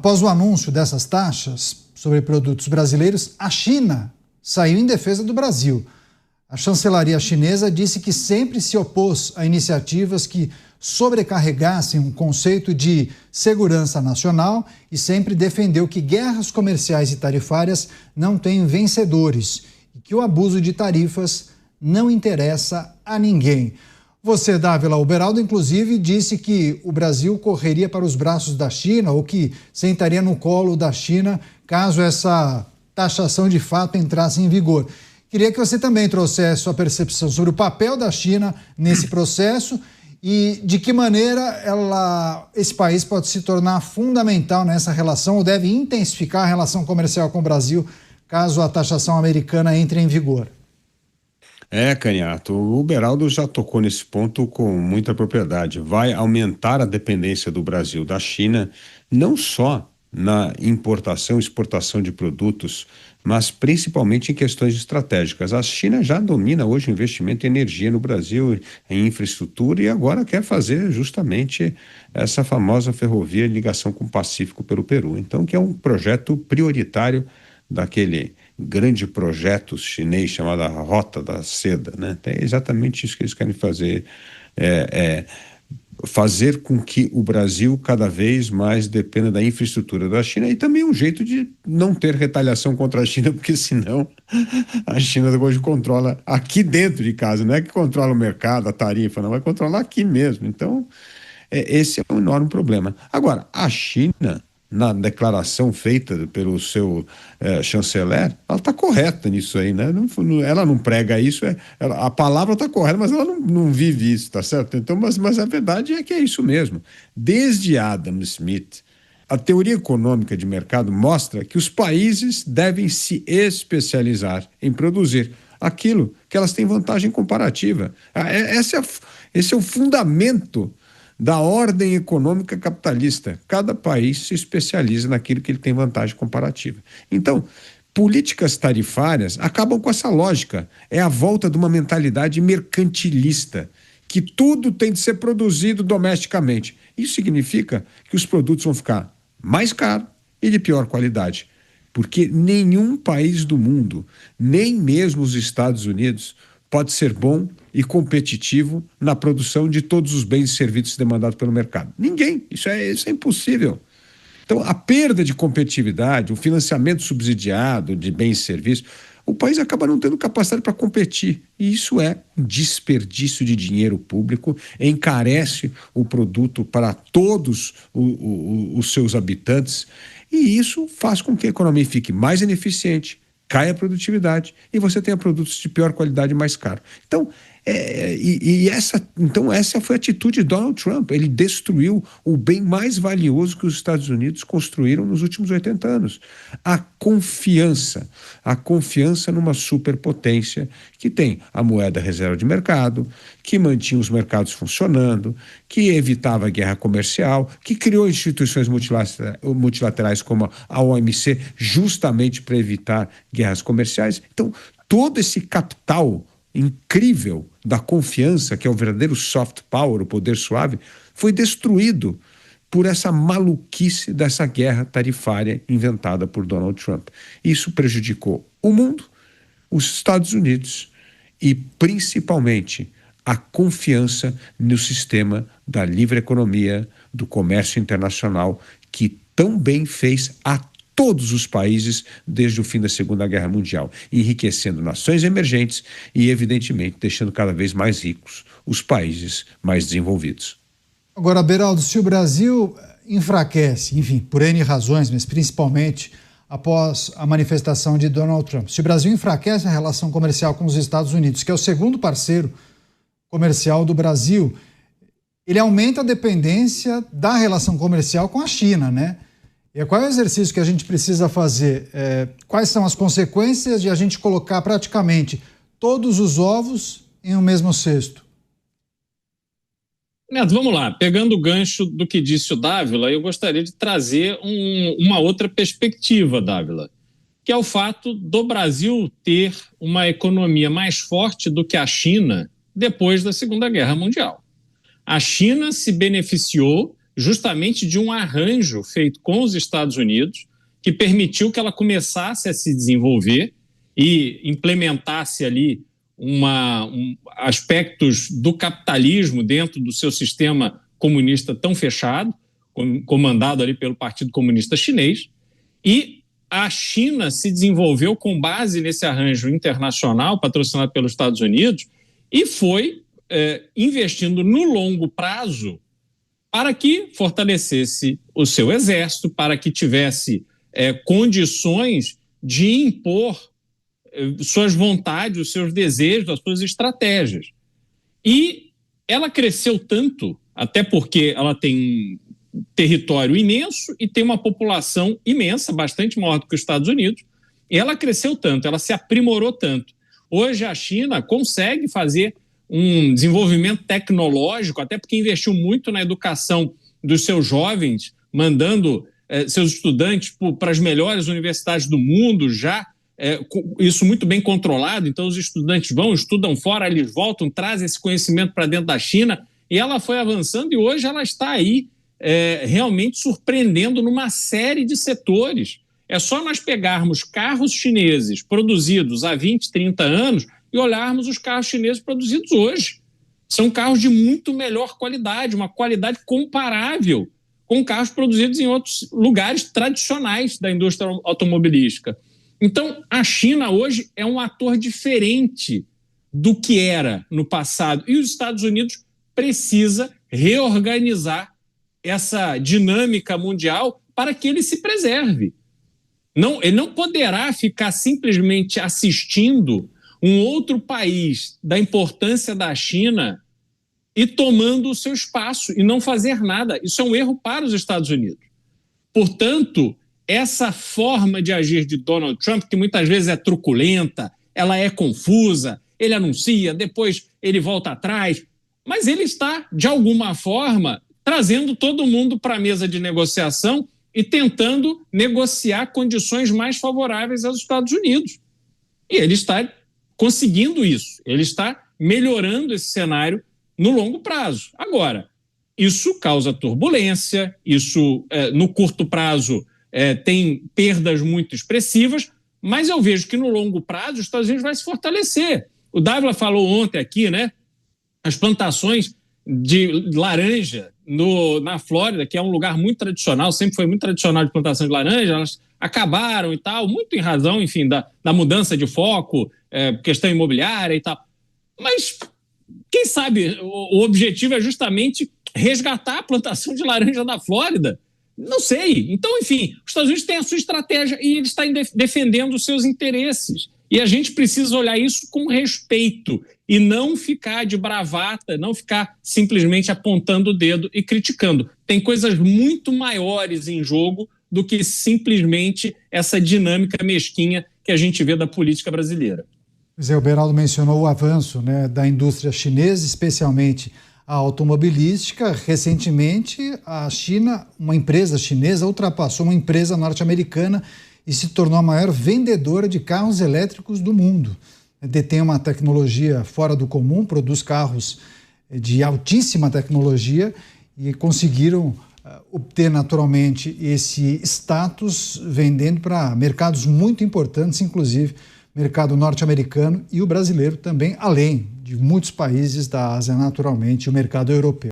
Após o anúncio dessas taxas sobre produtos brasileiros, a China saiu em defesa do Brasil. A chancelaria chinesa disse que sempre se opôs a iniciativas que sobrecarregassem um conceito de segurança nacional e sempre defendeu que guerras comerciais e tarifárias não têm vencedores e que o abuso de tarifas não interessa a ninguém. Você, Dávila, o Beraldo, inclusive, disse que o Brasil correria para os braços da China ou que sentaria no colo da China caso essa taxação de fato entrasse em vigor. Queria que você também trouxesse sua percepção sobre o papel da China nesse processo e de que maneira esse país pode se tornar fundamental nessa relação ou deve intensificar a relação comercial com o Brasil caso a taxação americana entre em vigor. Canhato, o Beraldo já tocou nesse ponto com muita propriedade. Vai aumentar a dependência do Brasil da China, não só na importação e exportação de produtos, mas principalmente em questões estratégicas. A China já domina hoje o investimento em energia no Brasil, em infraestrutura, e agora quer fazer justamente essa famosa ferrovia de ligação com o Pacífico pelo Peru. Então, que é um projeto prioritário daquele grande projeto chinês chamado a Rota da Seda, né? É exatamente isso que eles querem fazer, fazer com que o Brasil cada vez mais dependa da infraestrutura da China, e também um jeito de não ter retaliação contra a China, porque senão a China hoje controla aqui dentro de casa, não é que controla o mercado, a tarifa, não, vai controlar aqui mesmo. Então, esse é um enorme problema. Agora, a China, na declaração feita pelo seu chanceler, ela está correta nisso aí, né? Ela não prega isso, a palavra está correta, mas ela não vive isso, tá certo? Então, mas a verdade é que é isso mesmo. Desde Adam Smith, a teoria econômica de mercado mostra que os países devem se especializar em produzir aquilo que elas têm vantagem comparativa. Esse é o fundamento da ordem econômica capitalista. Cada país se especializa naquilo que ele tem vantagem comparativa. Então, políticas tarifárias acabam com essa lógica. É a volta de uma mentalidade mercantilista, que tudo tem de ser produzido domesticamente. Isso significa que os produtos vão ficar mais caros e de pior qualidade, porque nenhum país do mundo, nem mesmo os Estados Unidos, pode ser bom e competitivo na produção de todos os bens e serviços demandados pelo mercado. Ninguém. Isso é impossível. Então, a perda de competitividade, o financiamento subsidiado de bens e serviços, o país acaba não tendo capacidade para competir. E isso é um desperdício de dinheiro público, encarece o produto para todos os seus habitantes, e isso faz com que a economia fique mais ineficiente, caia a produtividade e você tenha produtos de pior qualidade e mais caro. Então, essa foi a atitude de Donald Trump. Ele destruiu o bem mais valioso que os Estados Unidos construíram nos últimos 80 anos. A confiança numa superpotência que tem a moeda reserva de mercado, que mantinha os mercados funcionando, que evitava a guerra comercial, que criou instituições multilaterais como a OMC justamente para evitar guerras comerciais. Então, todo esse capital incrível da confiança, que é o verdadeiro soft power, o poder suave, foi destruído por essa maluquice dessa guerra tarifária inventada por Donald Trump. Isso prejudicou o mundo, os Estados Unidos e, principalmente, a confiança no sistema da livre economia, do comércio internacional, que tão bem fez a todos os países desde o fim da Segunda Guerra Mundial, enriquecendo nações emergentes e, evidentemente, deixando cada vez mais ricos os países mais desenvolvidos. Agora, Beraldo, se o Brasil enfraquece, enfim, por N razões, mas principalmente após a manifestação de Donald Trump, se o Brasil enfraquece a relação comercial com os Estados Unidos, que é o segundo parceiro comercial do Brasil, ele aumenta a dependência da relação comercial com a China, né? E qual é o exercício que a gente precisa fazer? Quais são as consequências de a gente colocar praticamente todos os ovos em um mesmo cesto? Neto, vamos lá. Pegando o gancho do que disse o Dávila, eu gostaria de trazer uma outra perspectiva, Dávila, que é o fato do Brasil ter uma economia mais forte do que a China depois da Segunda Guerra Mundial. A China se beneficiou justamente de um arranjo feito com os Estados Unidos que permitiu que ela começasse a se desenvolver e implementasse ali aspectos do capitalismo dentro do seu sistema comunista tão fechado, comandado ali pelo Partido Comunista Chinês, e a China se desenvolveu com base nesse arranjo internacional patrocinado pelos Estados Unidos e foi investindo no longo prazo para que fortalecesse o seu exército, para que tivesse condições de impor suas vontades, os seus desejos, as suas estratégias. E ela cresceu tanto, até porque ela tem um território imenso e tem uma população imensa, bastante maior do que os Estados Unidos, e ela cresceu tanto, ela se aprimorou tanto. Hoje a China consegue fazer um desenvolvimento tecnológico, até porque investiu muito na educação dos seus jovens, mandando seus estudantes para as melhores universidades do mundo, já isso muito bem controlado. Então os estudantes vão, estudam fora, eles voltam, trazem esse conhecimento para dentro da China, e ela foi avançando e hoje ela está aí realmente surpreendendo numa série de setores. É só nós pegarmos carros chineses produzidos há 20, 30 anos e olharmos os carros chineses produzidos hoje. São carros de muito melhor qualidade, uma qualidade comparável com carros produzidos em outros lugares tradicionais da indústria automobilística. Então, a China hoje é um ator diferente do que era no passado. E os Estados Unidos precisa reorganizar essa dinâmica mundial para que ele se preserve. Ele não poderá ficar simplesmente assistindo um outro país da importância da China e tomando o seu espaço e não fazer nada. Isso é um erro para os Estados Unidos. Portanto, essa forma de agir de Donald Trump, que muitas vezes é truculenta, ela é confusa, ele anuncia, depois ele volta atrás, mas ele está, de alguma forma, trazendo todo mundo para a mesa de negociação e tentando negociar condições mais favoráveis aos Estados Unidos. E ele está conseguindo isso, ele está melhorando esse cenário no longo prazo. Agora, isso causa turbulência, isso no curto prazo tem perdas muito expressivas, mas eu vejo que no longo prazo os Estados Unidos vai se fortalecer. O Dávila falou ontem aqui, né, as plantações de laranja na Flórida, que é um lugar muito tradicional, sempre foi muito tradicional de plantação de laranja, elas acabaram e tal, muito em razão, enfim, da mudança de foco, questão imobiliária e tal. Mas, quem sabe, o objetivo é justamente resgatar a plantação de laranja da Flórida? Não sei. Então, enfim, os Estados Unidos têm a sua estratégia e ele está defendendo os seus interesses. E a gente precisa olhar isso com respeito e não ficar de bravata, não ficar simplesmente apontando o dedo e criticando. Tem coisas muito maiores em jogo do que simplesmente essa dinâmica mesquinha que a gente vê da política brasileira. O Beraldo mencionou o avanço, né, da indústria chinesa, especialmente a automobilística. Recentemente, a China, uma empresa chinesa, ultrapassou uma empresa norte-americana e se tornou a maior vendedora de carros elétricos do mundo. Detém uma tecnologia fora do comum, produz carros de altíssima tecnologia e conseguiram obter naturalmente esse status vendendo para mercados muito importantes, inclusive mercado norte-americano e o brasileiro também, além de muitos países da Ásia naturalmente, e o mercado europeu.